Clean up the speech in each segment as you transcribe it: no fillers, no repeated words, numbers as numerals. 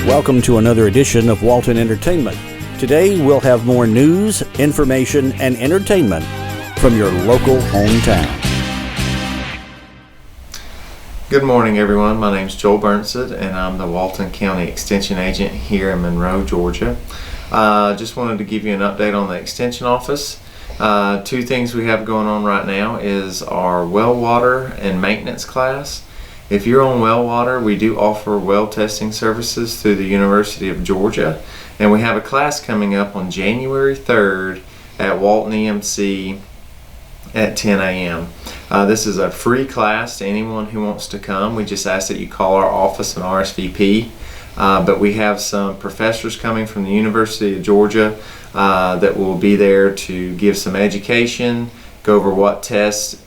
Welcome to another edition of Walton Entertainment. Today we'll have more news, information, and entertainment from your local hometown. Good morning, everyone. My name is Joel Burnson, and I'm the Walton County Extension Agent here in Monroe, Georgia. Just wanted to give you an update on the Extension Office. Two things we have going on right now is our well water and maintenance class. If you're on well water, we do offer well testing services through the University of Georgia, and we have a class coming up on January 3rd at Walton EMC at 10 a.m. This is a free class to anyone who wants to come. We just ask that you call our office and RSVP. But we have some professors coming from the University of Georgia that will be there to give some education, go over what tests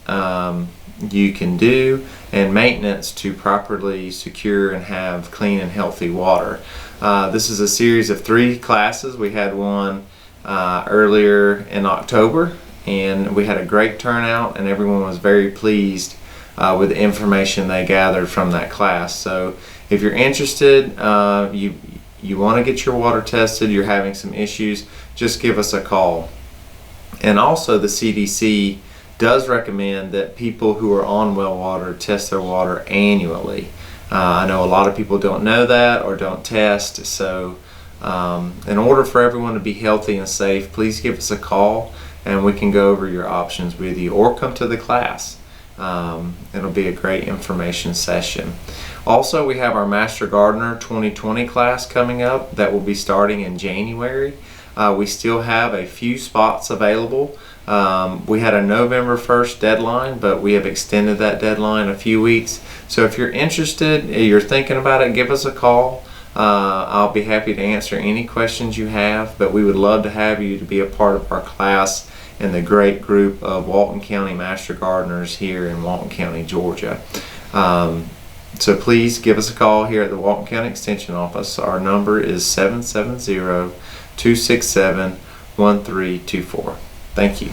you can do, and maintenance to properly secure and have clean and healthy water. This is a series of 3 classes. We had one earlier in October, and we had a great turnout, and everyone was very pleased with the information they gathered from that class. So if you're interested, you want to get your water tested, you're having some issues, just give us a call. And also the CDC does recommend that people who are on well water test their water annually. I know a lot of people don't know that or don't test, so in order for everyone to be healthy and safe, please give us a call and we can go over your options with you, or come to the class. It'll be a great information session. Also, we have our Master Gardener 2020 class coming up that will be starting in January. We still have a few spots available. We had a November 1st deadline, but we have extended that deadline a few weeks. So if you're interested, you're thinking about it, give us a call. I'll be happy to answer any questions you have, but we would love to have you to be a part of our class and the great group of Walton County Master Gardeners here in Walton County, Georgia. So please give us a call here at the Walton County Extension Office. Our number is 770-267-1324. Thank you.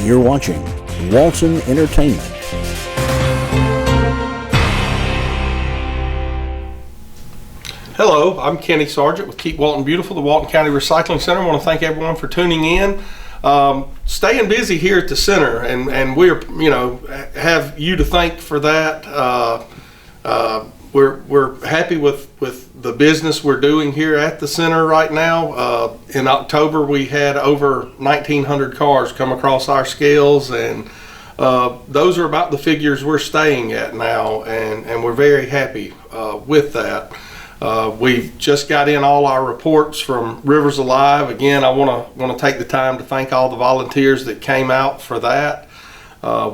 You're watching Walton Entertainment. Hello, I'm Kenny Sargent with Keep Walton Beautiful, the Walton County Recycling Center. I want to thank everyone for tuning in. Staying busy here at the center, and we're, have you to thank for that. We're happy with the business we're doing here at the center right now. In October, we had over 1,900 cars come across our scales, and those are about the figures we're staying at now, and we're very happy with that. We've just got in all our reports from Rivers Alive. Again, I want to take the time to thank all the volunteers that came out for that.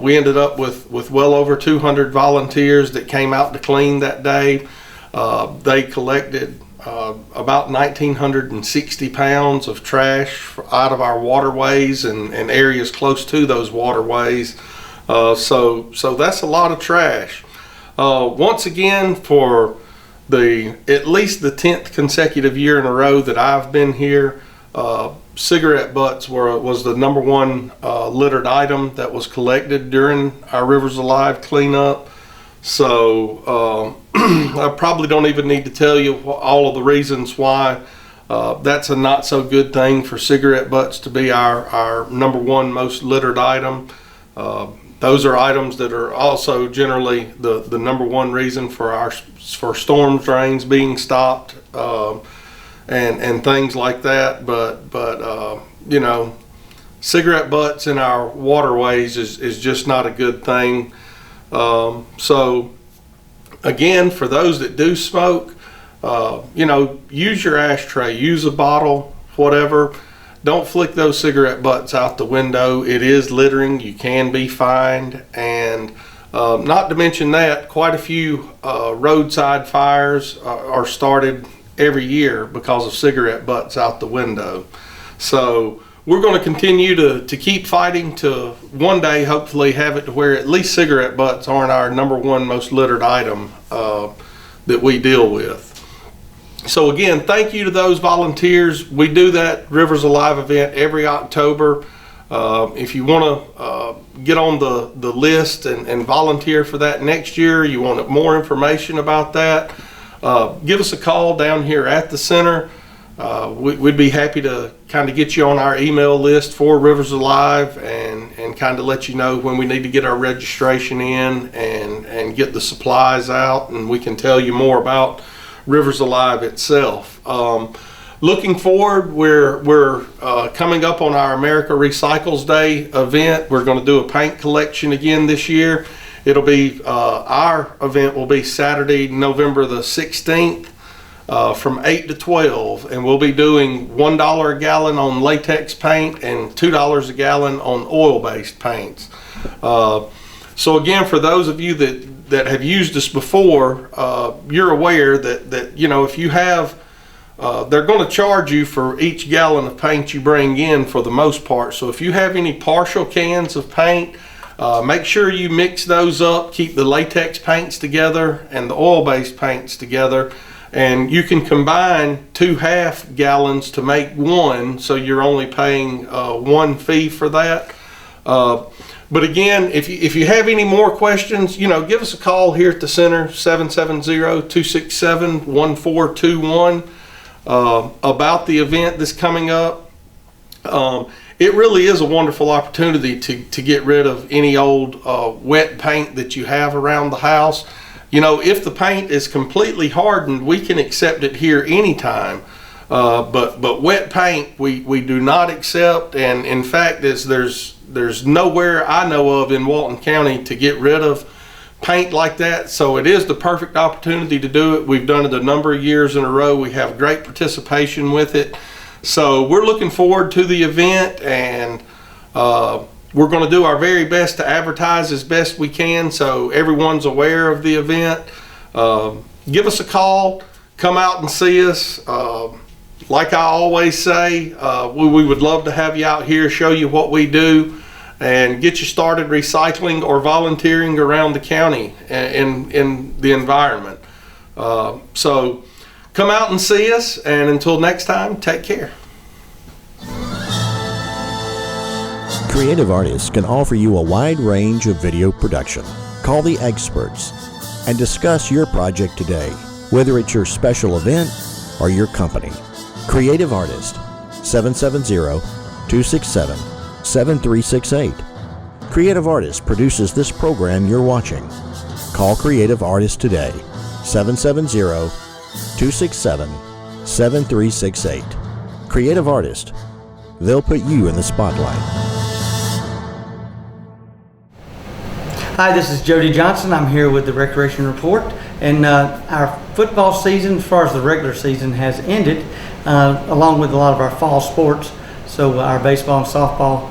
We ended up with well over 200 volunteers that came out to clean that day. They collected about 1,960 pounds of trash out of our waterways and areas close to those waterways. So that's a lot of trash. Once again, for at least the 10th consecutive year in a row that I've been here, cigarette butts was the number one littered item that was collected during our Rivers Alive cleanup. So I probably don't even need to tell you all of the reasons why that's a not so good thing for cigarette butts to be our number one most littered item. Those are items that are also generally the number one reason for storm drains being stopped and things like that. But cigarette butts in our waterways is just not a good thing. So again, for those that do smoke, use your ashtray, use a bottle, whatever. Don't flick those cigarette butts out the window. It is littering. You can be fined. And not to mention that, quite a few roadside fires are started every year because of cigarette butts out the window. So we're going to continue to keep fighting to one day hopefully have it to where at least cigarette butts aren't our number one most littered item that we deal with. So again, thank you to those volunteers. We do that Rivers Alive event every October. If you want to get on the list and volunteer for that next year, you want more information about that, give us a call down here at the center. We'd be happy to kind of get you on our email list for Rivers Alive and kind of let you know when we need to get our registration in and get the supplies out, and we can tell you more about Rivers Alive itself. Looking forward, we're coming up on our America Recycles Day event. We're going to do a paint collection again this year. It'll be our event will be Saturday, November the 16th. From 8 to 12, and we'll be doing $1 a gallon on latex paint and $2 a gallon on oil-based paints. So again, for those of you that have used us before, you're aware that you know, if you have, they're going to charge you for each gallon of paint you bring in for the most part. So if you have any partial cans of paint, make sure you mix those up, keep the latex paints together and the oil-based paints together. And you can combine 2 half gallons to make one, so you're only paying one fee for that. But again, if you have any more questions, you know, give us a call here at the center, 770-267-1421, about the event that's coming up. It really is a wonderful opportunity to get rid of any old wet paint that you have around the house. You know, if the paint is completely hardened, we can accept it here anytime. But wet paint, we do not accept. And in fact, there's nowhere I know of in Walton County to get rid of paint like that. So it is the perfect opportunity to do it. We've done it a number of years in a row. We have great participation with it. So we're looking forward to the event, and we're going to do our very best to advertise as best we can so everyone's aware of the event. Give us a call, come out and see us. Like I always say, we would love to have you out here, show you what we do, and get you started recycling or volunteering around the county in the environment. So come out and see us, and until next time, take care. Creative artists can offer you a wide range of video production. Call the experts and discuss your project today, whether it's your special event or your company. Creative Artist, 770-267-7368. Creative Artist produces this program you're watching. Call Creative Artist today, 770-267-7368. Creative Artist, they'll put you in the spotlight. Hi, this is Jody Johnson. I'm here with the Recreation Report, and our football season, as far as the regular season, has ended, along with a lot of our fall sports. So our baseball and softball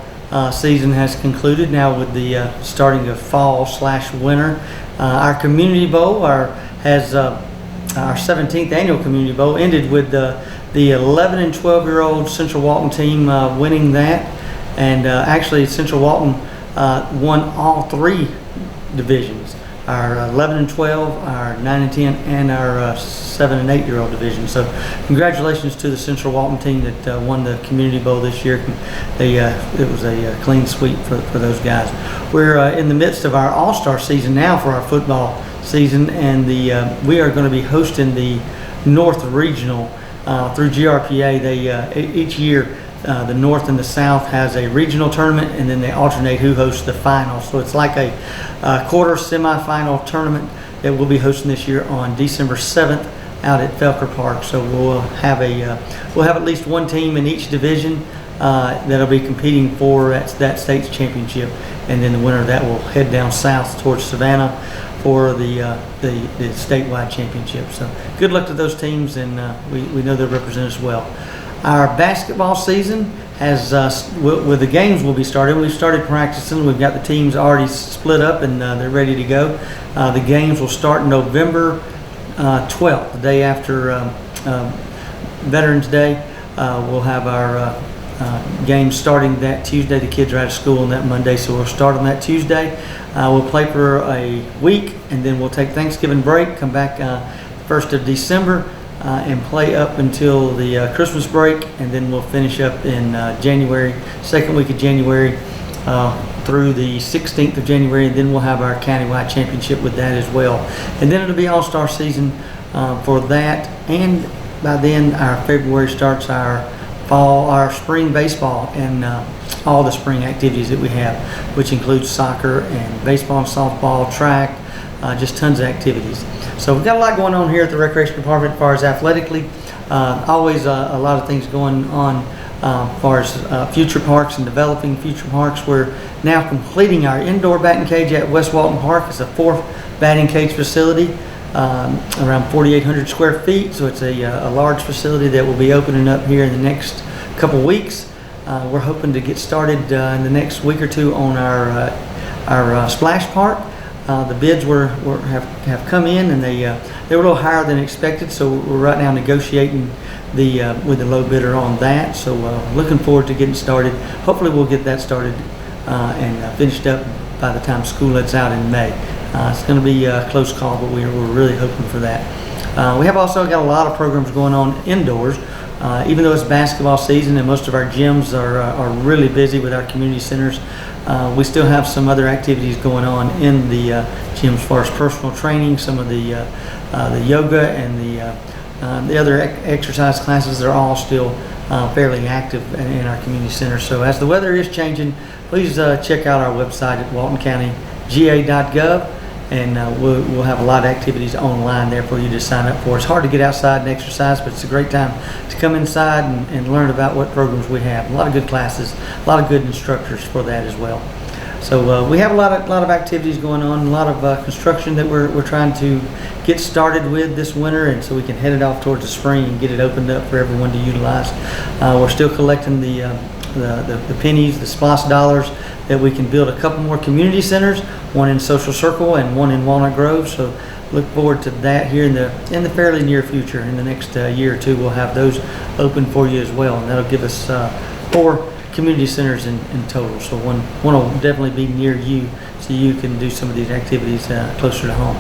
season has concluded now with the starting of fall/winter. Our Community Bowl, our 17th annual Community Bowl, ended with the 11 and 12-year-old Central Walton team winning that, and actually Central Walton won all 3 divisions, our 11 and 12, our 9 and 10, and our 7 and 8-year-old division. So congratulations to the Central Walton team that won the Community Bowl this year. It was a clean sweep for those guys. We're in the midst of our All-Star season now for our football season, and we are going to be hosting the North Regional through GRPA. They each year the North and the South has a regional tournament, and then they alternate who hosts the final. So it's like a quarter semifinal tournament that we'll be hosting this year on December 7th out at Felker Park. So we'll have at least one team in each division that'll be competing for that state's championship, and then the winner of that will head down south towards Cavanaugh for the statewide championship. So good luck to those teams, and we know they'll represent us well. Our basketball season has, with the games will be started. We've started practicing. We've got the teams already split up, and they're ready to go. The games will start November 12th, the day after Veterans Day. We'll have our games starting that Tuesday. The kids are out of school on that Monday, so we'll start on that Tuesday. We'll play for a week, and then we'll take Thanksgiving break, come back 1st of December. and play up until the Christmas break, and then we'll finish up in January, second week of January through the 16th of January, and then we'll have our countywide championship with that as well. And then it'll be all-star season for that, and by then our February starts our spring baseball and all the spring activities that we have, which includes soccer and baseball and softball, track, just tons of activities. So we've got a lot going on here at the Recreation Department as far as athletically. Always a lot of things going on as far as future parks and developing future parks. We're now completing our indoor batting cage at West Walton Park. It's a 4th batting cage facility, around 4,800 square feet. So it's a large facility that will be opening up here in the next couple weeks. We're hoping to get started in the next week or two on our splash park. The bids have come in, and they were a little higher than expected. So we're right now negotiating with the low bidder on that. So looking forward to getting started. Hopefully we'll get that started and finished up by the time school lets out in May. It's going to be a close call, but we're really hoping for that. We have also got a lot of programs going on indoors. Even though it's basketball season and most of our gyms are really busy with our community centers, we still have some other activities going on in the gyms as far as personal training, some of the yoga and the other exercise classes. They're all still fairly active in our community center. So as the weather is changing, please check out our website at waltoncountyga.gov. And we'll have a lot of activities online there for you to sign up for. It's hard to get outside and exercise, but it's a great time to come inside and learn about what programs we have. A lot of good classes, a lot of good instructors for that as well. So we have a lot of activities going on, a lot of construction that we're trying to get started with this winter, and so we can head it off towards the spring and get it opened up for everyone to utilize. We're still collecting the pennies, the SPLOST dollars, that we can build a couple more community centers, one in Social Circle and one in Walnut Grove. So look forward to that here in the fairly near future. In the next year or two, we'll have those open for you as well, and that'll give us 4 community centers in total. So one will definitely be near you, so you can do some of these activities closer to home.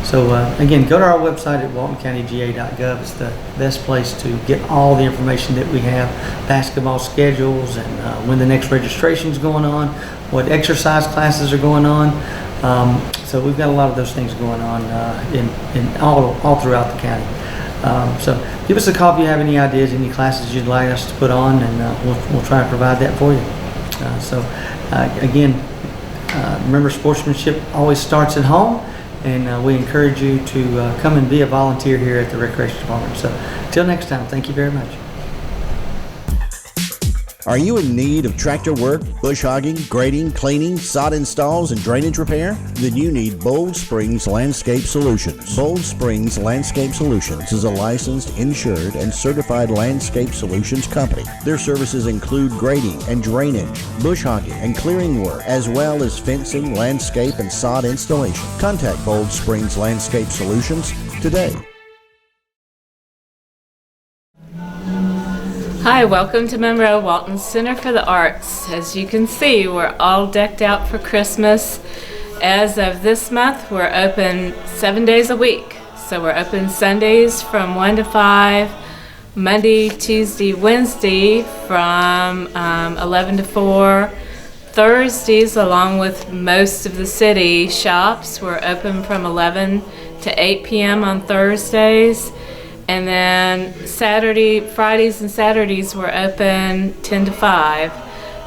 So again, go to our website at waltoncountyga.gov. It's the best place to get all the information that we have, basketball schedules, and when the next registration is going on, what exercise classes are going on. So we've got a lot of those things going on in all throughout the county. So give us a call if you have any ideas, any classes you'd like us to put on, and we'll try to provide that for you. Again, remember, sportsmanship always starts at home. And we encourage you to come and be a volunteer here at the Recreation Department. So until next time, thank you very much. Are you in need of tractor work, bush hogging, grading, cleaning, sod installs, and drainage repair? Then you need Bold Springs Landscape Solutions. Bold Springs Landscape Solutions is a licensed, insured, and certified landscape solutions company. Their services include grading and drainage, bush hogging and clearing work, as well as fencing, landscape, and sod installation. Contact Bold Springs Landscape Solutions today. Hi, welcome to Monroe Walton Center for the Arts. As you can see, we're all decked out for Christmas. As of this month, we're open 7 days a week. So we're open Sundays from 1 to 5, Monday, Tuesday, Wednesday from 11 to 4. Thursdays, along with most of the city shops, we're open from 11 to 8 p.m. on Thursdays. And then Fridays and Saturdays we're open 10 to 5.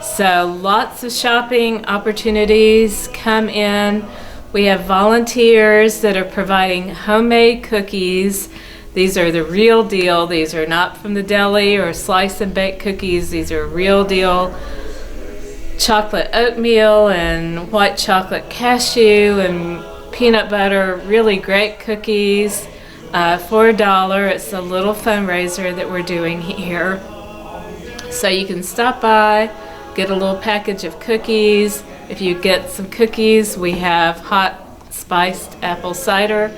So lots of shopping opportunities. Come in. We have volunteers that are providing homemade cookies. These are the real deal. These are not from the deli or slice and bake cookies. These are real deal chocolate oatmeal and white chocolate cashew and peanut butter. Really great cookies. For $1, it's a little fundraiser that we're doing here. So you can stop by, get a little package of cookies. If you get some cookies, we have hot spiced apple cider.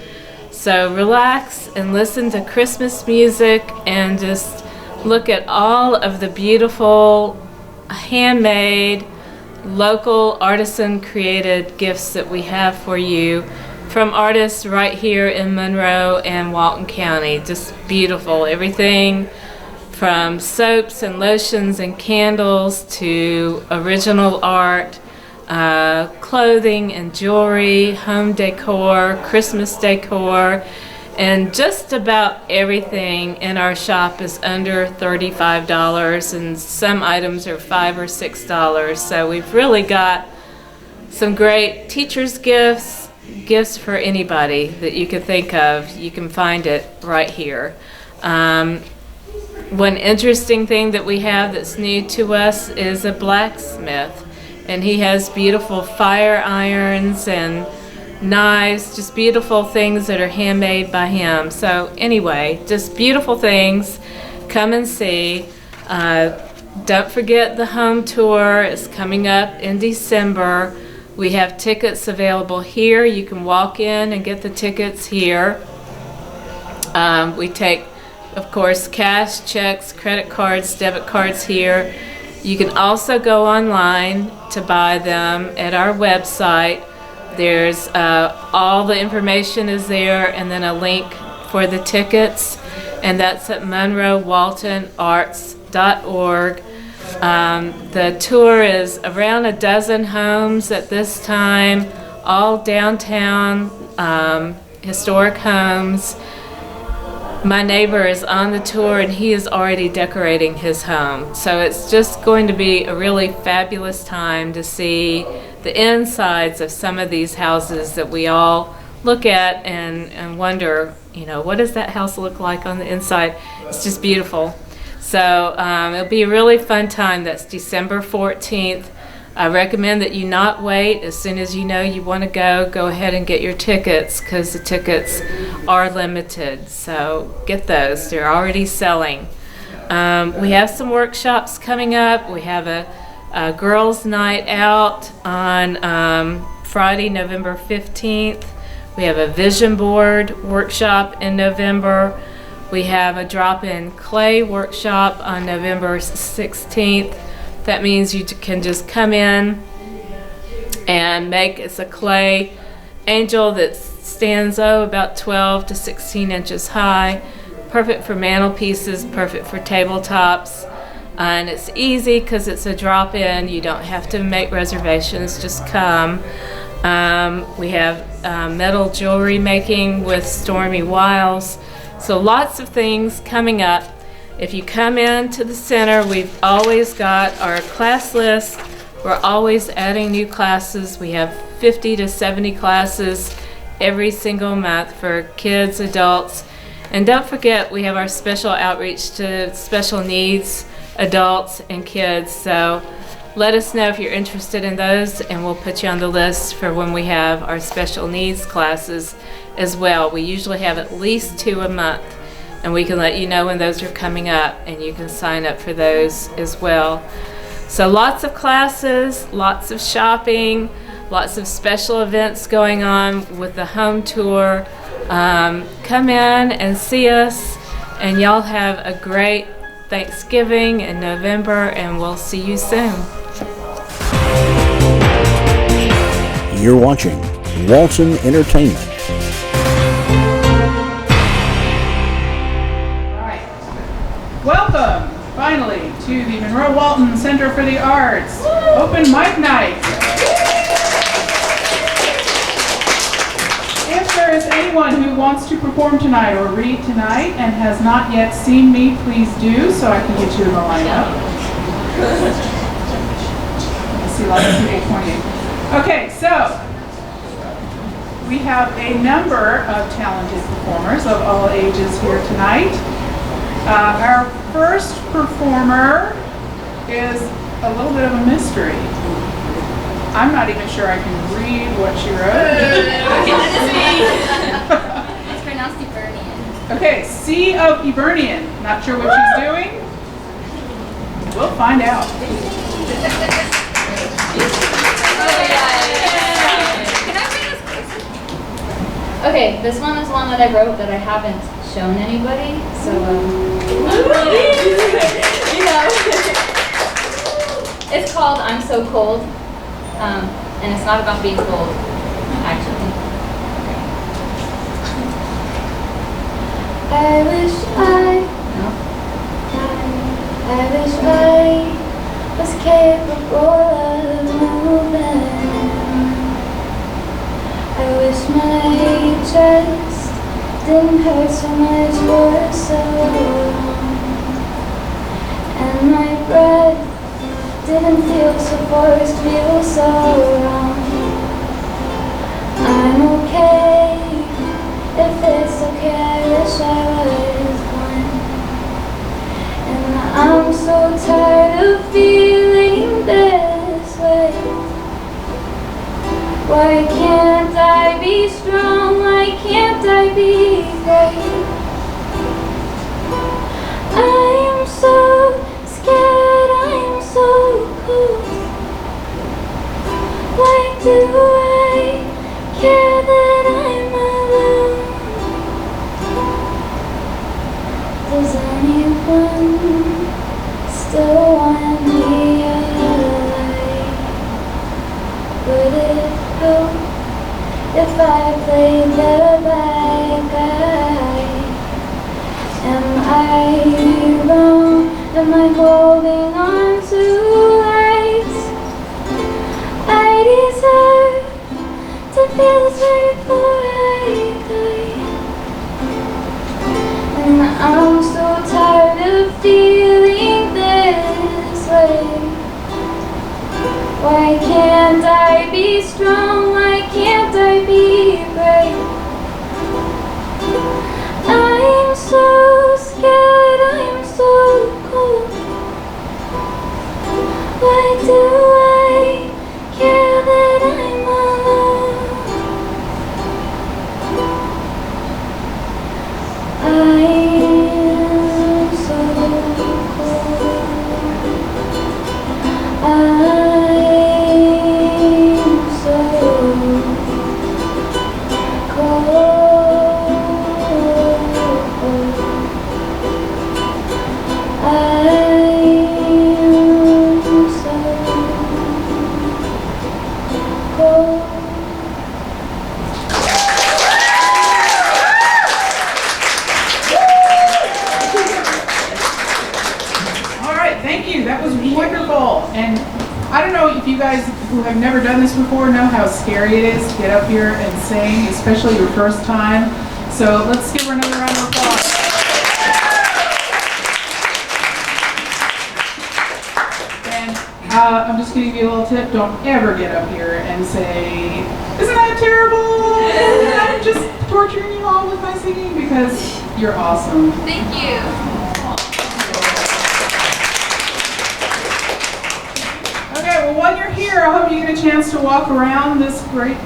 So relax and listen to Christmas music and just look at all of the beautiful, handmade, local artisan created gifts that we have for you. from artists right here in Monroe and Walton County. Just beautiful. Everything from soaps and lotions and candles to original art, clothing and jewelry, home decor, Christmas decor, and just about everything in our shop is under $35, and some items are $5 or $6. So we've really got some great teachers' gifts for anybody that you can think of. You can find it right here. One interesting thing that we have that's new to us is a blacksmith, and he has beautiful fire irons and knives, just beautiful things that are handmade by him. So anyway, just beautiful things. Come and see. Don't forget the home tour is coming up in December. We have tickets available here. You can walk in and get the tickets here. We take, of course, cash, checks, credit cards, debit cards here. You can also go online to buy them at our website. There's all the information is there, and then a link for the tickets, and that's at monroewaltonarts.org. The tour is around a dozen homes at this time, all downtown historic homes. My neighbor is on the tour, and he is already decorating his home. So it's just going to be a really fabulous time to see the insides of some of these houses that we all look at and wonder, what does that house look like on the inside? It's just beautiful. So it'll be a really fun time. That's December 14th. I recommend that you not wait. As soon as you know you want to go ahead and get your tickets, because the tickets are limited. So get those. They're already selling. We have some workshops coming up. We have a girls' night out on Friday, November 15th. We have a vision board workshop in November. We have a drop-in clay workshop on November 16th. That means you can just come in and it's a clay angel that stands about 12 to 16 inches high. Perfect for mantelpieces, perfect for tabletops. And it's easy because it's a drop-in. You don't have to make reservations, just come. We have metal jewelry making with Stormy Wiles. So lots of things coming up. If you come into the center, we've always got our class list. We're always adding new classes. We have 50 to 70 classes every single month for kids, adults. And don't forget, we have our special outreach to special needs adults and kids. So let us know if you're interested in those, and we'll put you on the list for when we have our special needs classes as well. We usually have at least 2 a month, and we can let you know when those are coming up, and you can sign up for those as well. So lots of classes, lots of shopping, lots of special events going on with the home tour. Come in and see us, and y'all have a great Thanksgiving in November, and we'll see you soon. You're watching Walton Entertainment. All right. Welcome, finally, to the Monroe Walton Center for the Arts Open Mic Night. If there is anyone who wants to perform tonight or read tonight and has not yet seen me, please do, so I can get you in the lineup. I see lots of people pointing. Okay, so we have a number of talented performers of all ages here tonight. Our first performer is a little bit of a mystery. I'm not even sure I can read what she wrote. It's pronounced Hibernian. Okay, Sea of Hibernian. Not sure what she's doing. We'll find out. Okay, this one is one that I wrote that I haven't shown anybody, so it's called I'm So Cold, and it's not about being cold, actually. capable of moving. I wish my chest didn't hurt so much for so long, and my breath didn't feel so forced, feel so wrong. I'm okay if it's okay, I wish I was one. And I'm so tired of feeling this way. Why can't I be strong? Why can't I be brave? I am so scared, I am so cold. Why do I care that I'm alone? Does anyone still want me alive? Would it help if I played the bad guy? Am I wrong? Am I holding on too late? I deserve to feel this way before I die. And I'm so tired of feeling this way. Why can't I be strong? Why can't I be brave? I'm so scared, I'm so cold. Why do I care that I'm alone? I am so cold. I'm so cold. All right, thank you. That was wonderful. And I don't know if you guys who have never done this before know how scary it is to get up here and sing, especially your first time. So let's give her another round of applause. And I'm just going to give you a little tip. Don't ever get up here and say, "Isn't that terrible? I'm just torturing you all with my singing," because you're awesome. Thank you. Okay, well, while you're here, I hope you get a chance to walk around this great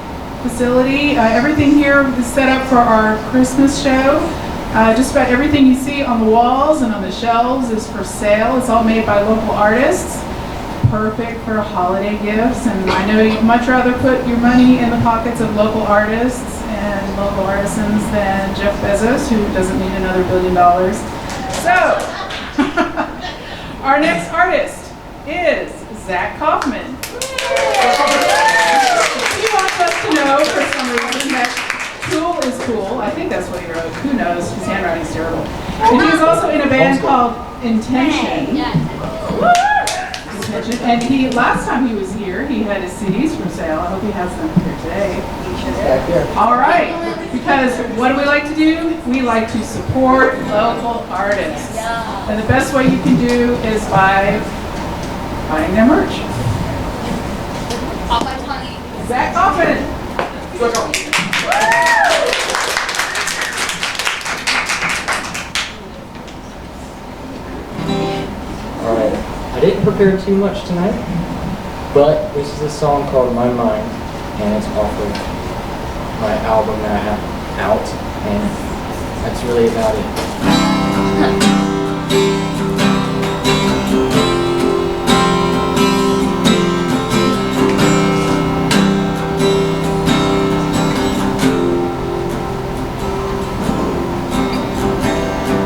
facility. Everything here is set up for our Christmas show. Just about everything you see on the walls and on the shelves is for sale. It's all made by local artists. Perfect for holiday gifts, and I know you'd much rather put your money in the pockets of local artists and local artisans than Jeff Bezos, who doesn't need another $1 billion. So, our next artist is Zach Kaufman. He wants us to know, for some reason, that cool is cool. I think that's what he wrote. Who knows? His handwriting's terrible. And he's also in a band called Intention. And he, last time he was here, he had his CDs for sale. I hope he has them here today. All right, because what do we like to do? We like to support local artists. And the best way you can do is by buying their merch. All my tongue. Zach Kaufman. Alright, I didn't prepare too much tonight, but this is a song called My Mind, and it's off of my album that I have out, and that's really about it.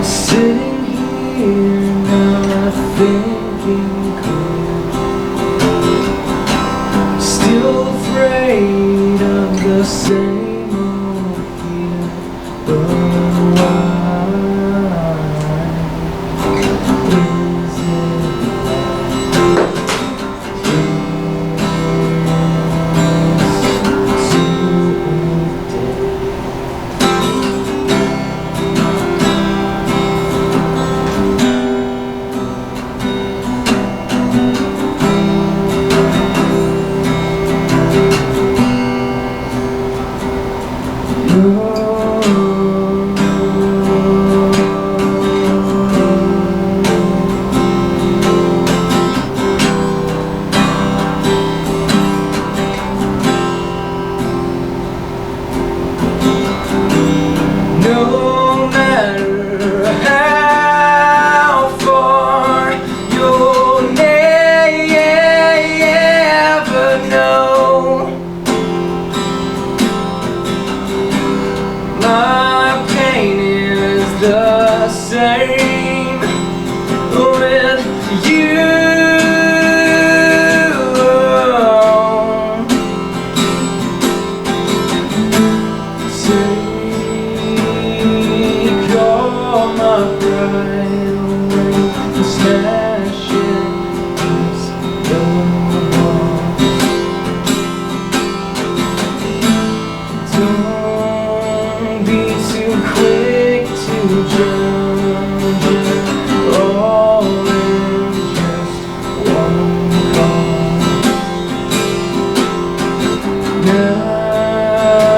Sitting here, not thinking clear, still afraid of the same old fear. But why? Take all my pride away and smash it against the wall. Don't be too quick to judge it all in just one call. Now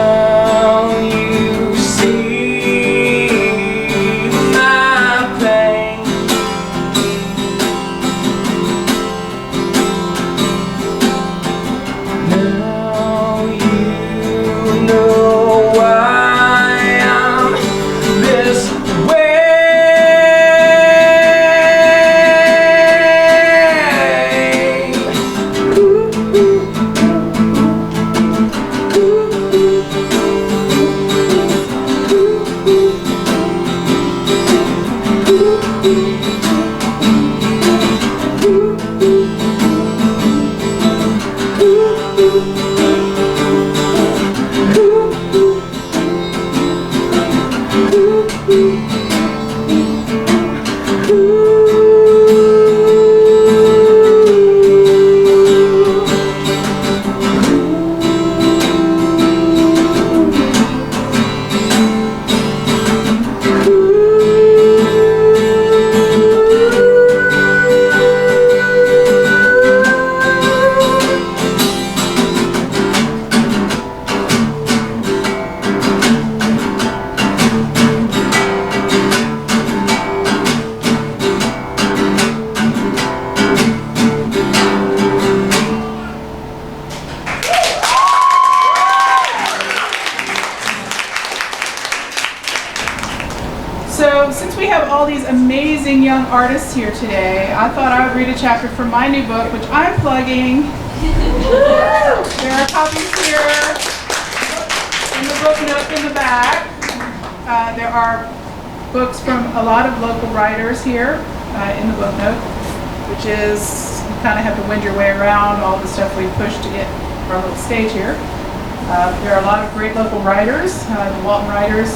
you see my pain. Now you know why I'm this way. So, since we have all these amazing young artists here today, I thought I would read a chapter from my new book, which I'm plugging. There are copies here in the book note in the back. There are books from a lot of local writers here in the book note, which is, you kind of have to wend your way around all the stuff we pushed to get our little stage here. There are a lot of great local writers. The Walton Writers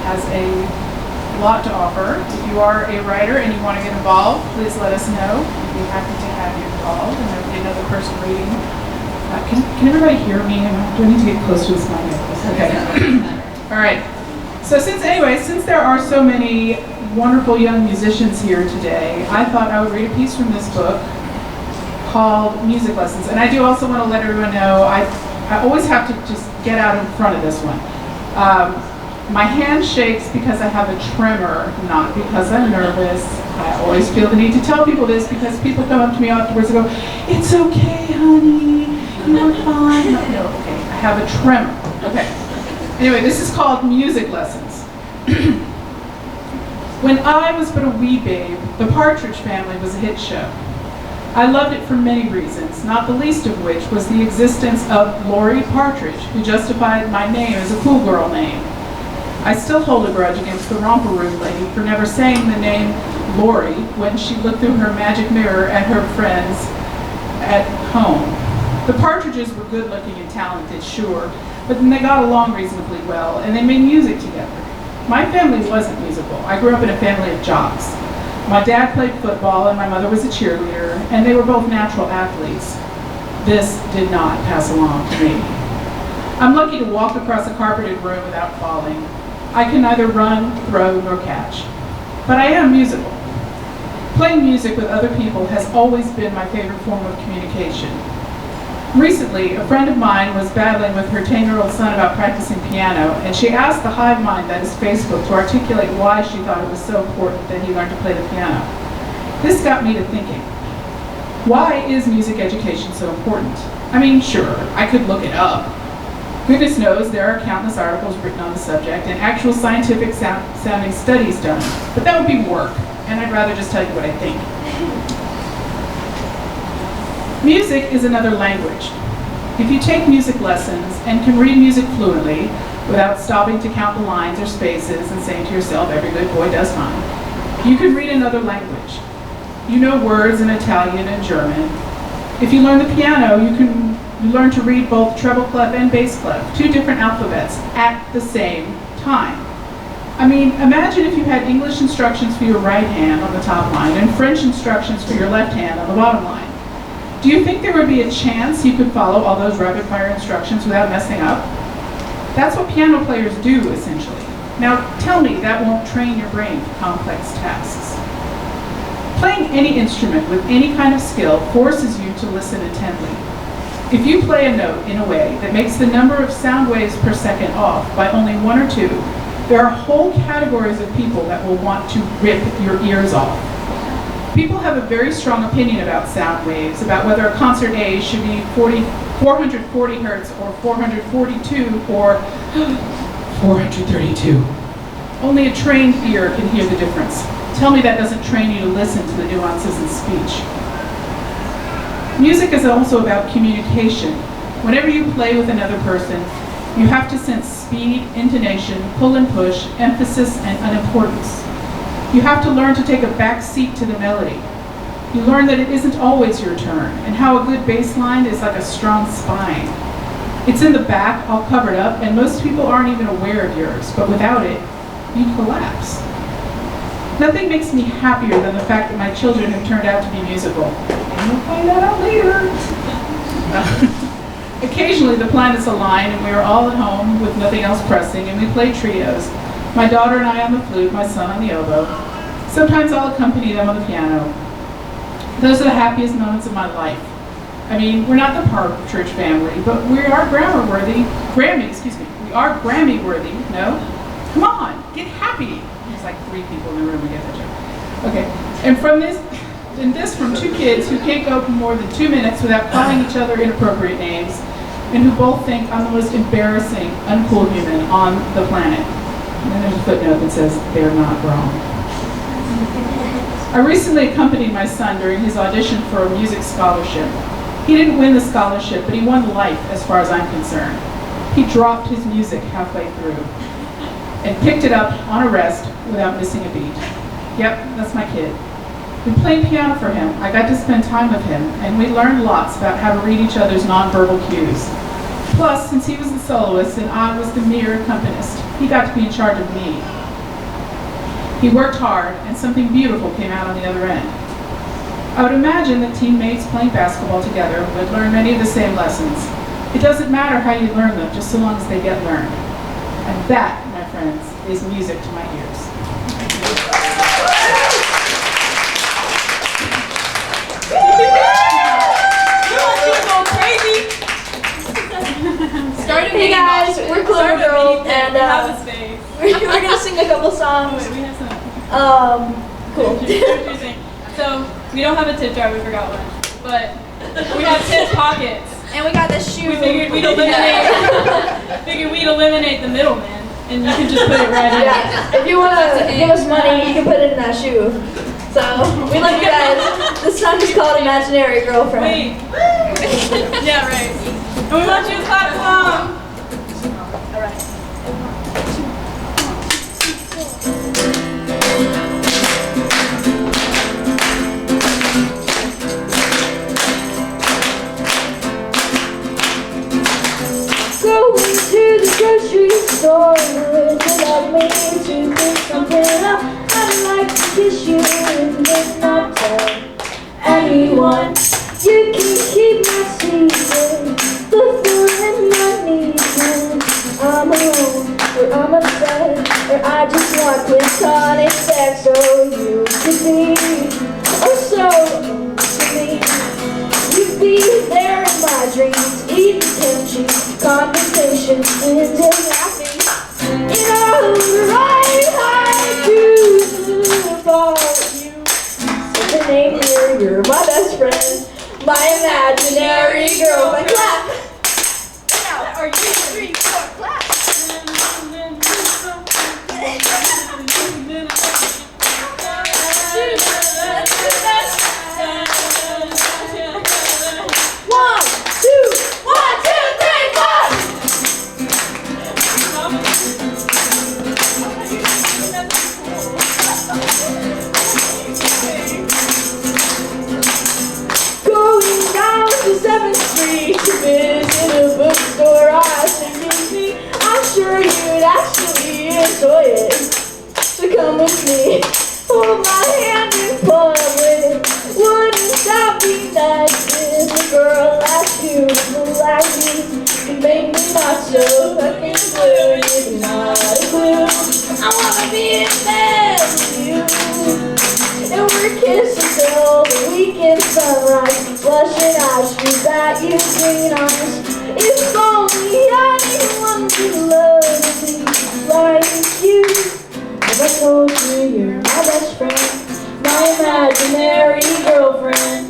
has a lot to offer. If you are a writer and you want to get involved, please let us know. We'd be happy to have you involved. And there'll be another person reading. Can everybody hear me? Do I need to get close to this mic? Okay. All right. So since there are so many wonderful young musicians here today, I thought I would read a piece from this book called Music Lessons. And I do also want to let everyone know, I always have to just get out in front of this one. My hand shakes because I have a tremor, not because I'm nervous. I always feel the need to tell people this because people come up to me afterwards and go, "It's okay, honey, you're fine." No, okay, I have a tremor. Okay. Anyway, this is called Music Lessons. When I was but a wee babe, The Partridge Family was a hit show. I loved it for many reasons, not the least of which was the existence of Laurie Partridge, who justified my name as a cool girl name. I still hold a grudge against the romper room lady for never saying the name Laurie when she looked through her magic mirror at her friends at home. The Partridges were good looking and talented, sure, but then they got along reasonably well and they made music together. My family wasn't musical. I grew up in a family of jocks. My dad played football and my mother was a cheerleader, and they were both natural athletes. This did not pass along to me. I'm lucky to walk across a carpeted room without falling. I can neither run, throw, nor catch. But I am musical. Playing music with other people has always been my favorite form of communication. Recently, a friend of mine was battling with her 10-year-old son about practicing piano, and she asked the hive mind that is Facebook to articulate why she thought it was so important that he learn to play the piano. This got me to thinking, why is music education so important? I mean, sure, I could look it up. Goodness knows there are countless articles written on the subject and actual scientific sounding studies done, but that would be work, and I'd rather just tell you what I think. Music is another language. If you take music lessons and can read music fluently without stopping to count the lines or spaces and saying to yourself, every good boy does fine, you can read another language. You know words in Italian and German. If you learn the piano, you can You learn to read both treble clef and bass clef, two different alphabets, at the same time. I mean, imagine if you had English instructions for your right hand on the top line and French instructions for your left hand on the bottom line. Do you think there would be a chance you could follow all those rapid-fire instructions without messing up? That's what piano players do, essentially. Now, tell me that won't train your brain for complex tasks. Playing any instrument with any kind of skill forces you to listen intently. If you play a note in a way that makes the number of sound waves per second off by only 1 or 2, there are whole categories of people that will want to rip your ears off. People have a very strong opinion about sound waves, about whether a concert A should be 440 hertz or 442 or 432. Only a trained ear can hear the difference. Tell me that doesn't train you to listen to the nuances in speech. Music is also about communication. Whenever you play with another person, you have to sense speed, intonation, pull and push, emphasis, and unimportance. You have to learn to take a back seat to the melody. You learn that it isn't always your turn, and how a good bass line is like a strong spine. It's in the back, all covered up, and most people aren't even aware of yours, but without it, you'd collapse. Nothing makes me happier than the fact that my children have turned out to be musical. And we'll find that out later. Occasionally the planets align and we are all at home with nothing else pressing, and we play trios. My daughter and I on the flute, my son on the oboe. Sometimes I'll accompany them on the piano. Those are the happiest moments of my life. I mean, we're not the Park Church family, but we are Grammy worthy, no? Come on, get happy. There's like 3 people in the room who get that joke. Okay, and from from 2 kids who can't go more than 2 minutes without calling each other inappropriate names, and who both think I'm the most embarrassing, uncool human on the planet. And then there's a footnote that says, they're not wrong. I recently accompanied my son during his audition for a music scholarship. He didn't win the scholarship, but he won life as far as I'm concerned. He dropped his music halfway through and picked it up on a rest without missing a beat. Yep, that's my kid. We played piano for him. I got to spend time with him, and we learned lots about how to read each other's nonverbal cues. Plus, since he was the soloist and I was the mere accompanist, he got to be in charge of me. He worked hard, and something beautiful came out on the other end. I would imagine that teammates playing basketball together would learn many of the same lessons. It doesn't matter how you learn them, just so long as they get learned. And that, my friends, is music to my ears. Hey guys, we're Monroe, and we're gonna sing a couple songs. Wait, we have some. Cool. So we don't have a tip jar, we forgot one, but we have tip pockets. And we got this shoe. We figured we'd eliminate the middleman, and you can just put it right in. Yeah. If you wanna give us money, you can put it in that shoe. So we love you guys. This song is called "Imaginary Girlfriend." Wait. Yeah, right. And we want you to clap along. All right. Going to the grocery store without me to pick something up. I'd like to kiss you and just not tell anyone. You can keep my secret, the feeling I need. not so fucking blue. You're not a clue. I wanna be in bed with you, and we're kissing till the weekend sunrise. Blushing eyes, you got you green eyes. If only I knew one to love me like you. If I told you you're my best friend, my imaginary girlfriend.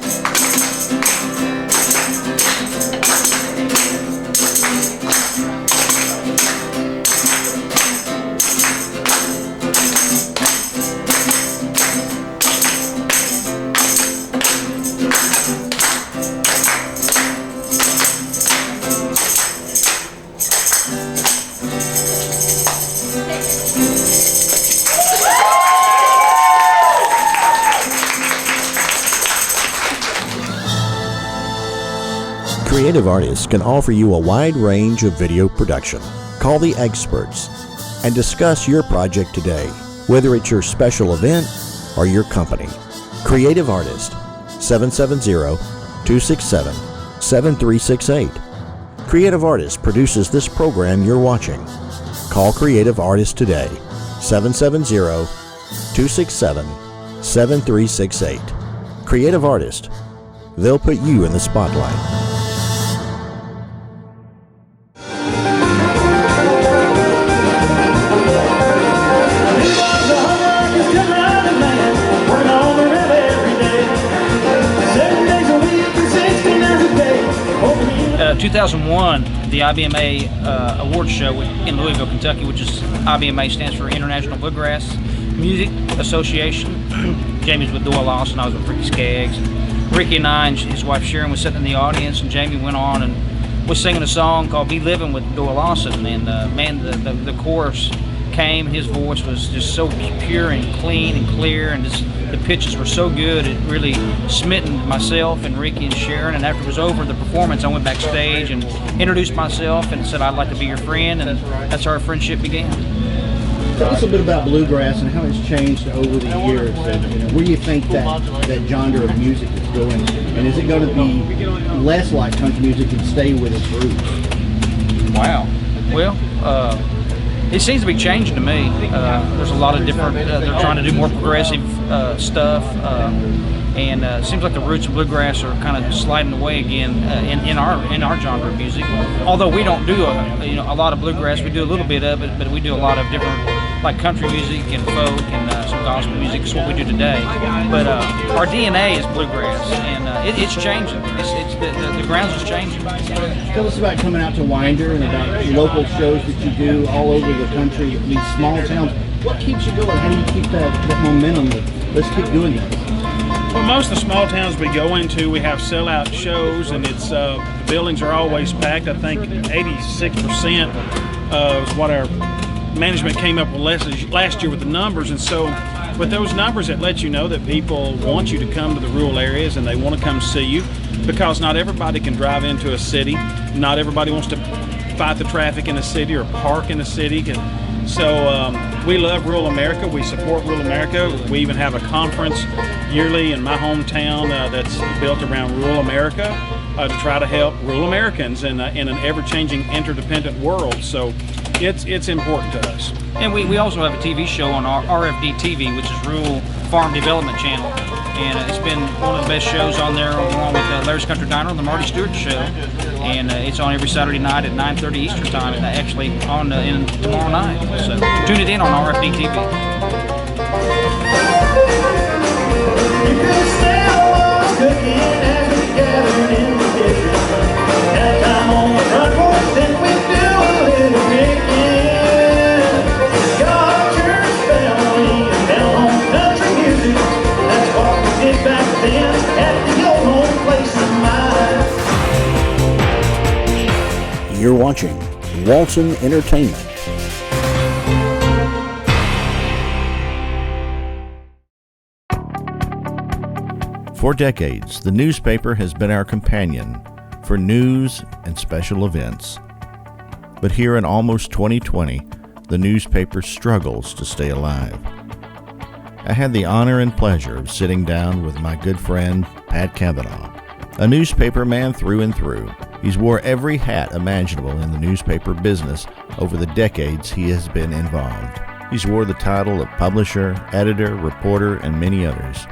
Creative artists can offer you a wide range of video production. Call the experts and discuss your project today, whether it's your special event or your company. Creative Artist, 770-267-7368. Creative Artist produces this program you're watching. Call Creative Artist today, 770-267-7368. Creative Artist, they'll put you in the spotlight. In 2001, the IBMA award show in Louisville, Kentucky, which is IBMA stands for International Bluegrass Music Association. Jamie's with Doyle Lawson, I was with Ricky Skaggs. Ricky and I and his wife Sharon was sitting in the audience, and Jamie went on and was singing a song called Be Living with Doyle Lawson. And man, the chorus came, his voice was just so pure and clean and clear, and just the pitches were so good, it really smitten myself and Ricky and Sharon. And after it was over, the performance, I went backstage and introduced myself and said I'd like to be your friend, and that's how our friendship began. Tell us a bit about bluegrass and how it's changed over the years, and where do you think that genre of music is going, and is it going to be less like country music and stay with its roots? Wow. Well, it seems to be changing to me. There's a lot of different, they're trying to do more progressive stuff, and it seems like the roots of bluegrass are kind of sliding away again in our genre of music. Although we don't do a lot of bluegrass, we do a little bit of it, but we do a lot of different, like country music and folk and some gospel music. Is what we do today. But our DNA is bluegrass, and it's changing. The grounds is changing. Tell us about coming out to Winder and about local shows that you do all over the country, these small towns. What keeps you going? How do you keep that momentum? Let's keep doing this. Well, most of the small towns we go into, we have sellout shows, and it's the buildings are always packed. I think 86% is what our management came up with last year with the numbers, and so with those numbers, it lets you know that people want you to come to the rural areas and they want to come see you, because not everybody can drive into a city. Not everybody wants to fight the traffic in a city or park in a city. So we love rural America. We support rural America. We even have a conference yearly in my hometown that's built around rural America to try to help rural Americans in an ever-changing, interdependent world. So it's important to us. And we also have a TV show on our RFD TV, which is Rural Farm Development Channel. And it's been one of the best shows on there, along with Larry's Country Diner on the Marty Stewart Show. And it's on every Saturday night at 9:30 Eastern Time, and actually on tomorrow night. So tune it in on RFD TV. You could stay along cooking as we gathered in the kitchen. Had time on the front porch, then we do a little picking. Got a church family and down on country music. That's what we did back then at the old home place of mine. You're watching Walton Entertainment. For decades, the newspaper has been our companion for news and special events. But here in almost 2020, the newspaper struggles to stay alive. I had the honor and pleasure of sitting down with my good friend, Pat Cavanaugh, a newspaper man through and through. He's wore every hat imaginable in the newspaper business over the decades he has been involved. He's wore the title of publisher, editor, reporter, and many others.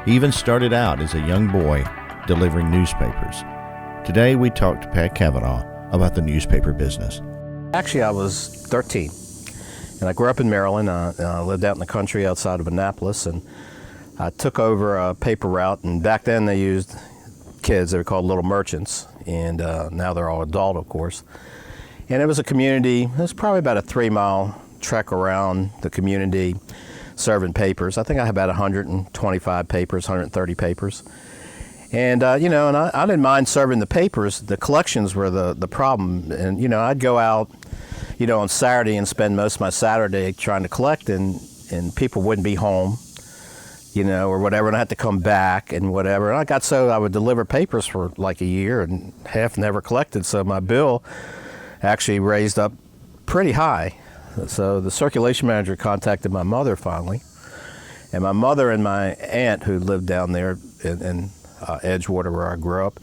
He even started out as a young boy delivering newspapers. Today we talked to Pat Cavanaugh about the newspaper business. Actually, I was 13, and I grew up in Maryland. I lived out in the country outside of Annapolis, and I took over a paper route, and back then they used kids. They were called little merchants, and now they're all adult, of course. And it was a community. It was probably about a 3-mile trek around the community serving papers. I think I had about 125 papers, 130 papers. And, and I didn't mind serving the papers. The collections were the problem. And, I'd go out, on Saturday and spend most of my Saturday trying to collect, and people wouldn't be home, or whatever, and I had to come back and whatever. And I would deliver papers for like a year, and half never collected. So my bill actually raised up pretty high. So the circulation manager contacted my mother finally. And my mother and my aunt, who lived down there in Edgewater, where I grew up,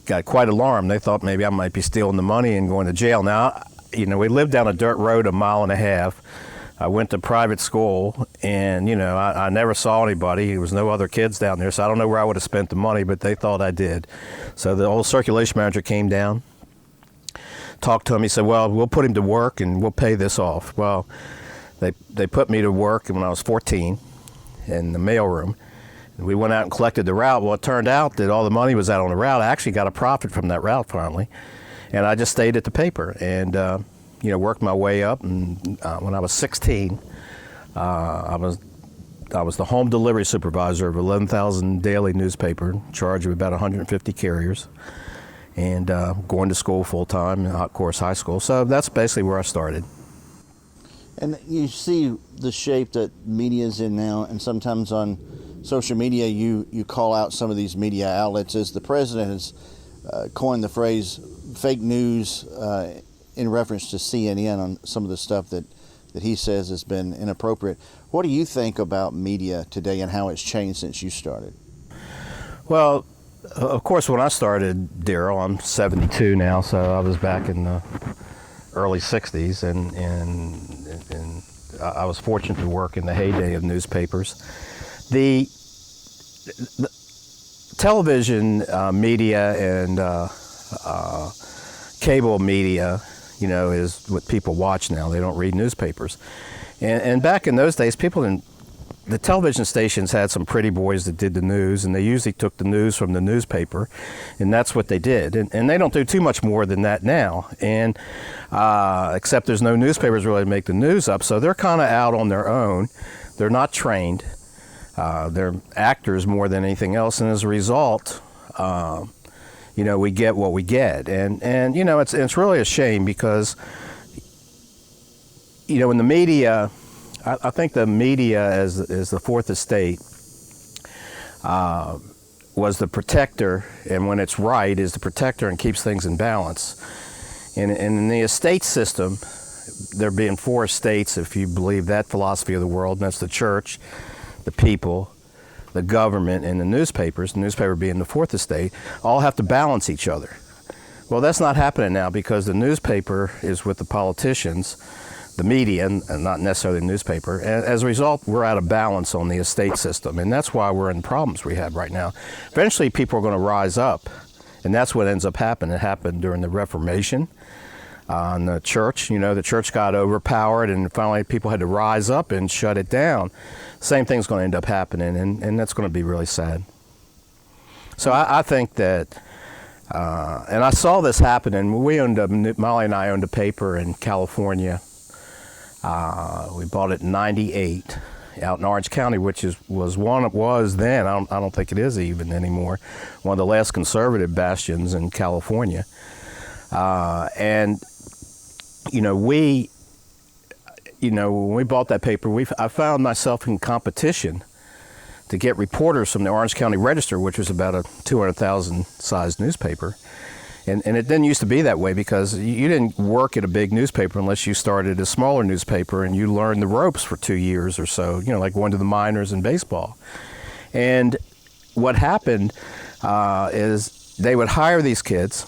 got quite alarmed. They thought maybe I might be stealing the money and going to jail. Now, we lived down a dirt road 1.5 miles. I went to private school, and, I never saw anybody. There was no other kids down there, so I don't know where I would have spent the money, but they thought I did. So the old circulation manager came down, talked to him. He said, well, we'll put him to work, and we'll pay this off. Well, they put me to work when I was 14 in the mailroom. We went out and collected the route. Well, it turned out that all the money was out on the route. I actually got a profit from that route finally, and I just stayed at the paper and worked my way up. And when I was 16, I was the home delivery supervisor of 11,000 daily newspaper, in charge of about 150 carriers, and going to school full time, of course, high school. So that's basically where I started. And you see the shape that media is in now, and sometimes on social media you call out some of these media outlets. As the president has coined the phrase fake news in reference to CNN on some of the stuff that he says has been inappropriate. What do you think about media today and how it's changed since you started? Well, of course, when I started, Daryl, I'm 72 now, so I was back in the early 60s, and I was fortunate to work in the heyday of newspapers. The television media and cable media, is what people watch now. They don't read newspapers. And back in those days, the television stations had some pretty boys that did the news, and they usually took the news from the newspaper, and that's what they did. And they don't do too much more than that now, and except there's no newspapers really to make the news up, so they're kind of out on their own. They're not trained. They're actors more than anything else, and as a result, we get what we get. And it's really a shame because, in the media, I think the media as the fourth estate was the protector, and when it's right, is the protector and keeps things in balance. And in the estate system, there being 4 estates, if you believe that philosophy of the world, and that's the church, the people, the government, and the newspapers, the newspaper being the fourth estate, all have to balance each other. Well, that's not happening now because the newspaper is with the politicians, the media, and not necessarily the newspaper. And as a result, we're out of balance on the estate system, and that's why we're in problems we have right now. Eventually, people are going to rise up, and that's what ends up happening. It happened during the Reformation. In the church, the church got overpowered, and finally people had to rise up and shut it down. Same thing's going to end up happening, and that's going to be really sad. So I think that, and I saw this happening. Molly and I owned a paper in California. We bought it in '98 out in Orange County, which was then, I don't think it is even anymore, one of the last conservative bastions in California. And when we bought that paper, I found myself in competition to get reporters from the Orange County Register, which was about a 200,000 sized newspaper. And it didn't used to be that way because you didn't work at a big newspaper unless you started a smaller newspaper and you learned the ropes for 2 years or so, like going to the minors and baseball. And what happened is they would hire these kids,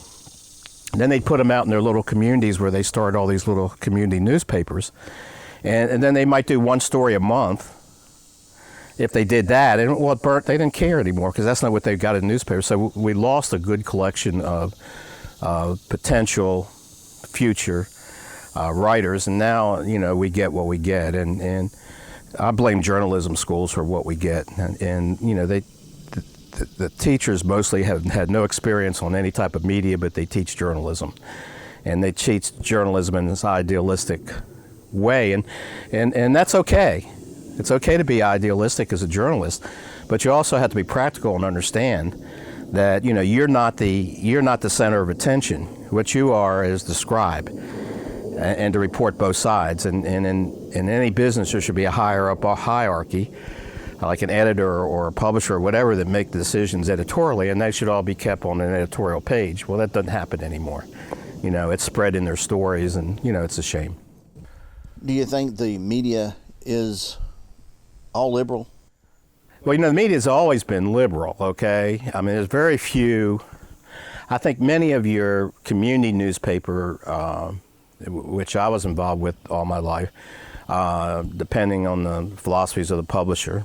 Then they'd put them out in their little communities where they started all these little community newspapers. And then they might do one story a month. If they did that, and well, it burnt, they didn't care anymore because that's not what they got in newspapers. So we lost a good collection of potential future writers, and now we get what we get, and I blame journalism schools for what we get, and the teachers mostly have had no experience on any type of media, but they teach journalism, and they teach journalism in this idealistic way, and that's okay. It's okay to be idealistic as a journalist, but you also have to be practical and understand that you're not the center of attention. What you are is the scribe, and to report both sides. And in any business, there should be a higher up hierarchy, like an editor or a publisher or whatever, that make the decisions editorially, and they should all be kept on an editorial page. Well, that doesn't happen anymore. It's spread in their stories, and it's a shame. Do you think the media is all liberal? Well, the media's always been liberal, okay? I mean, there's very few. I think many of your community newspaper, which I was involved with all my life, depending on the philosophies of the publisher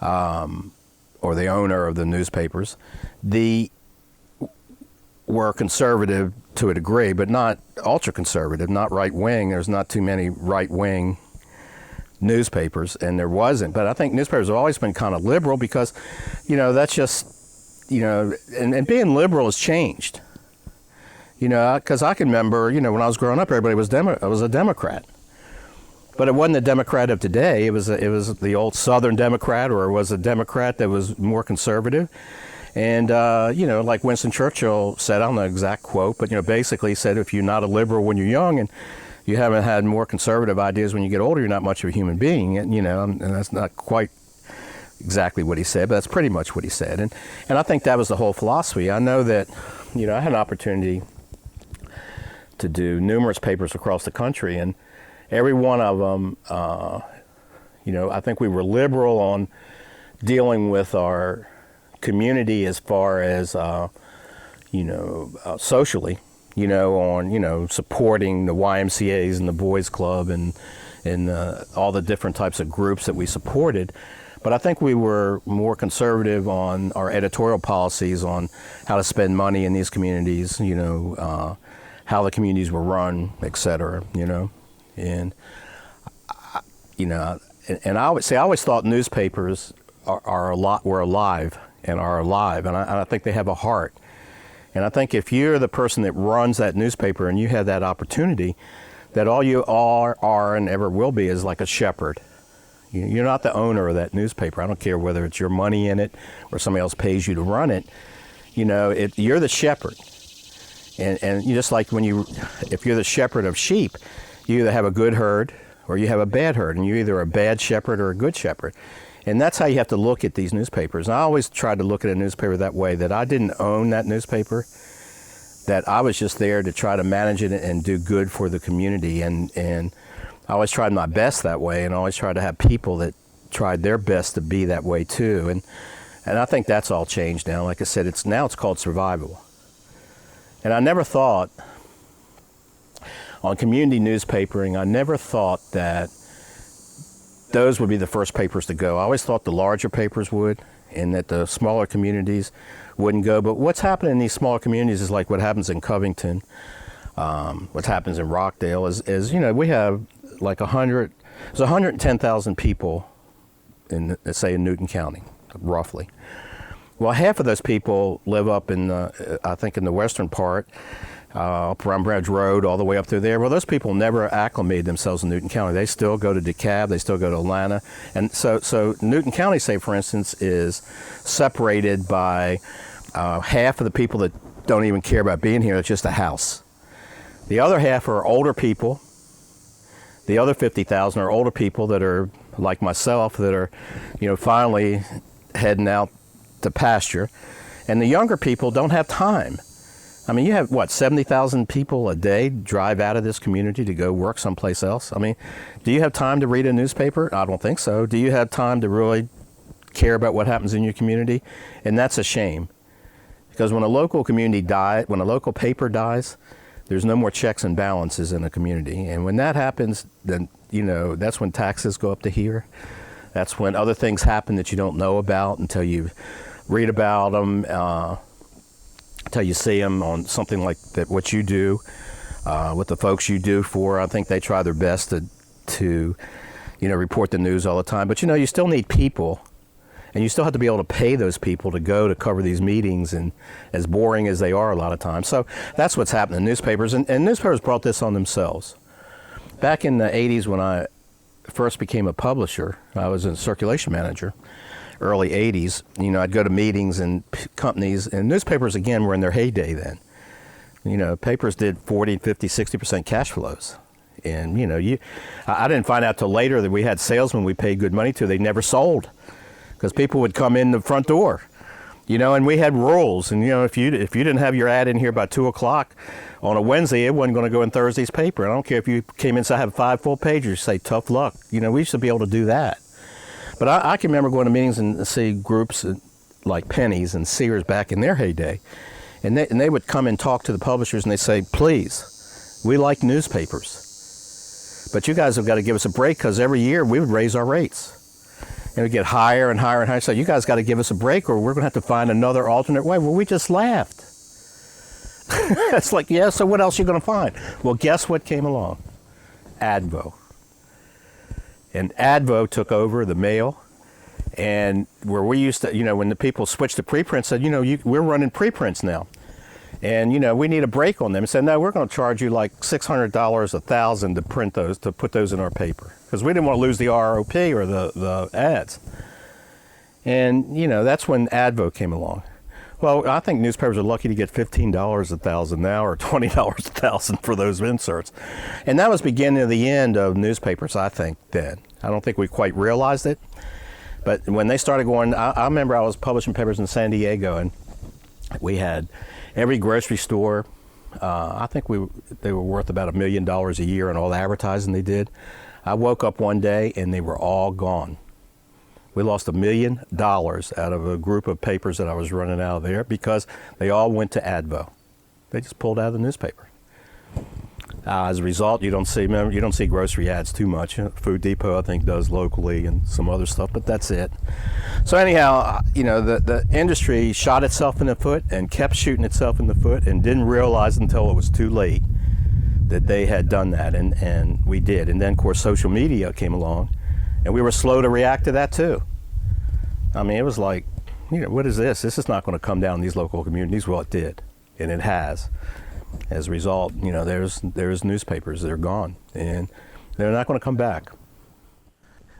or the owner of the newspapers, were conservative to a degree, but not ultra-conservative, not right-wing. There's not too many right-wing newspapers, and there wasn't. But I think newspapers have always been kind of liberal because, that's just, and being liberal has changed. Because I can remember, when I was growing up, everybody was a Democrat. But it wasn't the Democrat of today. It was the old Southern Democrat, or it was a Democrat that was more conservative. And, like Winston Churchill said, I don't know the exact quote, but, basically he said, if you're not a liberal when you're young and you haven't had more conservative ideas when you get older, you're not much of a human being. And, and that's not quite exactly what he said, but that's pretty much what he said. And I think that was the whole philosophy. I know that, I had an opportunity to do numerous papers across the country, and every one of them, I think we were liberal on dealing with our community as far as, socially, on, supporting the YMCAs and the Boys Club and all the different types of groups that we supported. But I think we were more conservative on our editorial policies on how to spend money in these communities, how the communities were run, et cetera, and I always thought newspapers were alive, and I think they have a heart. And I think if you're the person that runs that newspaper and you have that opportunity, that all you are and ever will be is like a shepherd. You're not the owner of that newspaper. I don't care whether it's your money in it or somebody else pays you to run it. You're the shepherd. And you just like if you're the shepherd of sheep, you either have a good herd or you have a bad herd, and you're either a bad shepherd or a good shepherd. And that's how you have to look at these newspapers. And I always tried to look at a newspaper that way, that I didn't own that newspaper, that I was just there to try to manage it and do good for the community. And I always tried my best that way, and I always tried to have people that tried their best to be that way too. And I think that's all changed now. Like I said, it's called survival. And I never thought, on community newspapering, I never thought that those would be the first papers to go. I always thought the larger papers would, and that the smaller communities wouldn't go. But what's happening in these smaller communities is like what happens in Covington, what happens in Rockdale is we have like 110,000 people in, say, in Newton County, roughly. Well, half of those people live up in I think in the western part, up around Bridge Road, all the way up through there. Well, those people never acclimated themselves in Newton County. They still go to DeKalb, they still go to Atlanta. And so Newton County, say, for instance, is separated by half of the people that don't even care about being here. It's just a house. The other half are older people. The other 50,000 are older people that are like myself, that are, finally heading out to pasture. And the younger people don't have time. I mean, you have, 70,000 people a day drive out of this community to go work someplace else? I mean, do you have time to read a newspaper? I don't think so. Do you have time to really care about what happens in your community? And that's a shame. Because when a local community when a local paper dies, there's no more checks and balances in a community. And when that happens, then, that's when taxes go up to here. That's when other things happen that you don't know about until you read about them, until you see them on something like that, what you do, with the folks you do for. I think they try their best to report the news all the time. But, you still need people. And you still have to be able to pay those people to go to cover these meetings, and as boring as they are a lot of times. So that's what's happening in newspapers. And newspapers brought this on themselves. Back in the 80s when I first became a publisher, I was a circulation manager, early 80s. I'd go to meetings and companies, and newspapers, again, were in their heyday then. Papers did 40, 50, 60% cash flows. And, I didn't find out till later that we had salesmen we paid good money to. They never sold. Because people would come in the front door, and we had rules. And, if you didn't have your ad in here by 2 o'clock on a Wednesday, it wasn't going to go in Thursday's paper. I don't care if you came in and have 5 full pages, say, tough luck. We used to be able to do that. But I can remember going to meetings and see groups like Penny's and Sears back in their heyday. And they would come and talk to the publishers, and they say, please, we like newspapers. But you guys have got to give us a break, because every year we would raise our rates. And we get higher and higher and higher. So you guys got to give us a break, or we're going to have to find another alternate way. Well, we just laughed. It's like, yeah, so what else are you going to find? Well, guess what came along? Advo. And Advo took over the mail. And where we used to, when the people switched to preprints, said, we're running preprints now. And, we need a break on them. And said, no, we're going to charge you like $600, $1,000 to print those, to put those in our paper. Because we didn't want to lose the ROP or the ads. And, that's when Advo came along. Well, I think newspapers are lucky to get $15 $1,000 now, or $20 $1,000 for those inserts. And that was beginning of the end of newspapers, I think, then. I don't think we quite realized it. But when they started going, I remember I was publishing papers in San Diego, and we had every grocery store. I think they were worth about $1 million a year in all the advertising they did. I woke up one day and they were all gone. We lost $1 million out of a group of papers that I was running out of there, because they all went to Advo. They just pulled out of the newspaper. As a result, you don't see grocery ads too much. Food Depot, I think, does locally, and some other stuff, but that's it. So anyhow, the industry shot itself in the foot and kept shooting itself in the foot, and didn't realize until it was too late that they had done that, and we did. And then, of course, social media came along, and we were slow to react to that too. I mean, it was like, what is this? This is not going to come down in these local communities. Well, it did, and it has. As a result, there's newspapers that are gone, and they're not going to come back.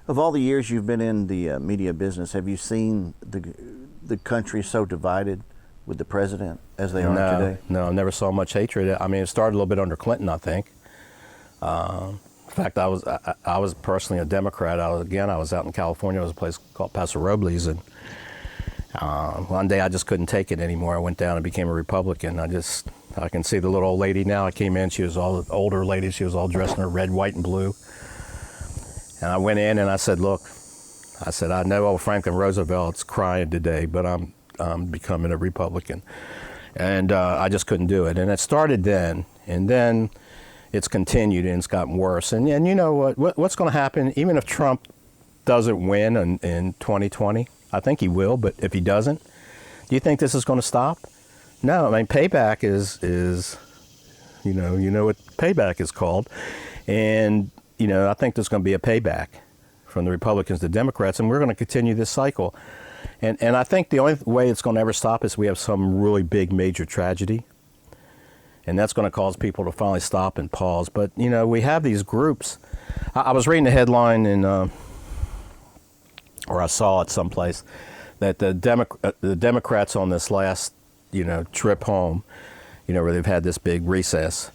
Of all the years you've been in the media business, have you seen the country so divided with the president as they are today? No, I never saw much hatred. I mean, it started a little bit under Clinton, I think. In fact, I was personally a Democrat. I was out in California. There was a place called Paso Robles, and one day I just couldn't take it anymore. I went down and became a Republican. I can see the little old lady now. I came in, she was all older lady. She was all dressed in her red, white, and blue. And I went in and I said, look, I know old Franklin Roosevelt's crying today, but I'm becoming a Republican. And I just couldn't do it. And it started then, and then it's continued, and it's gotten worse. And you know what's going to happen, even if Trump doesn't win in 2020, I think he will, but if he doesn't, do you think this is going to stop? No, I mean, payback is you know what payback is called. And, I think there's going to be a payback from the Republicans to Democrats, and we're going to continue this cycle. And I think the only way it's going to ever stop is we have some really big major tragedy. And that's going to cause people to finally stop and pause. But, we have these groups. I was reading the headline or I saw it someplace, that the Democrats on this last, trip home, where they've had this big recess,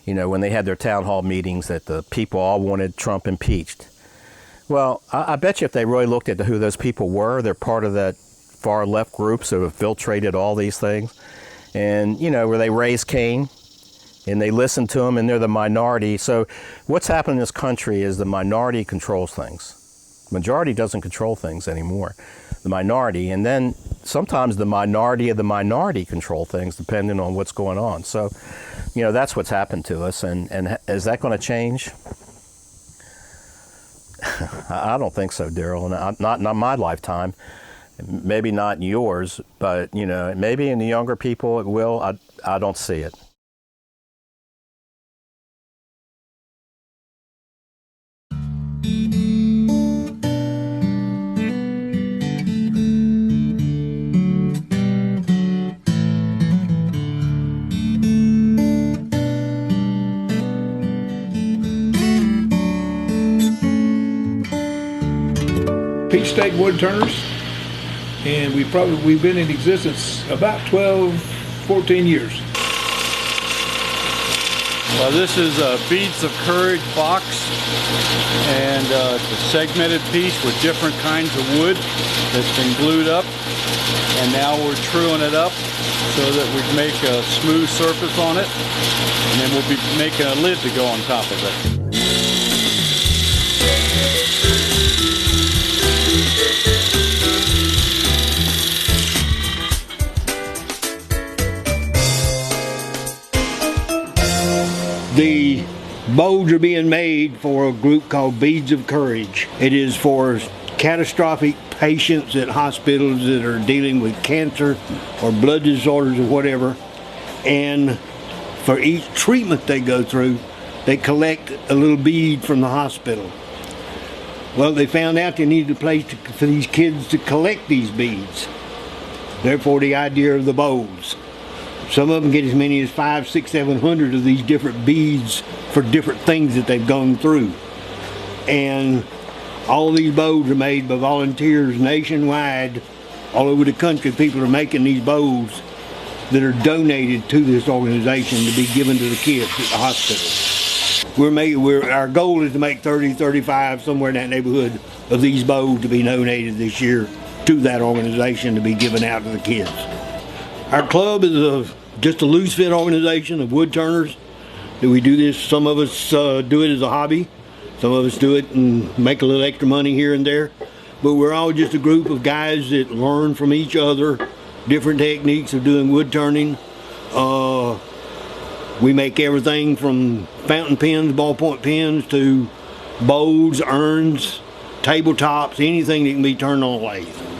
when they had their town hall meetings, that the people all wanted Trump impeached. Well, I bet you if they really looked at who those people were, they're part of that far left groups that have infiltrated all these things. And, where they raise Cain and they listen to them, and they're the minority. So what's happened in this country is the minority controls things. Majority doesn't control things anymore. The minority, and then sometimes the minority of the minority control things depending on what's going on. So, that's what's happened to us. And is that going to change? I don't think so, Daryl. Not in my lifetime. Maybe not in yours, but maybe in the younger people it will. I don't see it. Peach Stake Wood Turners, and we've been in existence about 12, 14 years. Well, this is a Beads of Courage box, and it's a segmented piece with different kinds of wood that's been glued up, and now we're truing it up so that we can make a smooth surface on it, and then we'll be making a lid to go on top of it. The bowls are being made for a group called Beads of Courage. It is for catastrophic patients at hospitals that are dealing with cancer or blood disorders or whatever. And for each treatment they go through, they collect a little bead from the hospital. Well, they found out they needed a place for these kids to collect these beads. Therefore, the idea of the bowls. Some of them get as many as 500, 600, 700 of these different beads for different things that they've gone through. And all these bowls are made by volunteers nationwide, all over the country. People are making these bowls that are donated to this organization to be given to the kids at the hospital. Our goal is to make 30, 35, somewhere in that neighborhood of these bowls to be donated this year to that organization to be given out to the kids. Our club is just a loose fit organization of wood turners. We do this, some of us do it as a hobby, some of us do it and make a little extra money here and there, but we're all just a group of guys that learn from each other different techniques of doing wood turning. We make everything from fountain pens, ballpoint pens, to bowls, urns, tabletops, anything that can be turned on a lathe.